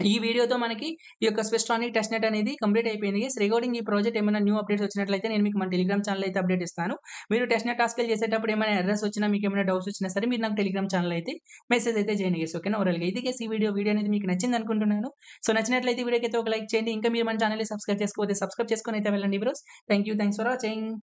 ఈ వీడియోతో మనకి ఈ యొక్క స్విస్ట్రానిక్ టెస్ట్ నెట్ అనేది కంప్లీట్ అయిపోయింది గైస్. రిగార్డింగ్ ఈ ప్రాజెక్ట్ ఏమైనా న్యూ అప్డేట్స్ వచ్చినట్లయితే నేను మీకు మన టెలిగ్రామ్ ఛానెల్ అయితే అప్డేట్ ఇస్తాను. మీరు టెస్ట్ నెట్ టాస్క్‌లు చేసేటప్పుడు ఏమైనా ఎర్రర్స్ వచ్చినా, మీకు ఏమైనా డౌట్స్ వచ్చినా సరే మీరు నాకు టెలిగ్రామ్ ఛానెల్ అయితే మెసేజ్ అయితే చేయండి గైస్. ఓకేనా? ఓవరాల్‌గా ఇది గైస్ ఈ వీడియో అనేది మీకు నచ్చింది అనుకుంటున్నాను. సో, నచ్చినట్లయితే వీడియోకి అయితే ఒక లైక్ చేయండి. ఇంకా మీరు మన ఛానెల్‌ని సబ్స్క్రైబ్ చేసుకోకపోతే సబ్స్క్రైబ్ చేసుకొని అయితే వెళ్ళండి బ్రోస్. Thanks for watching.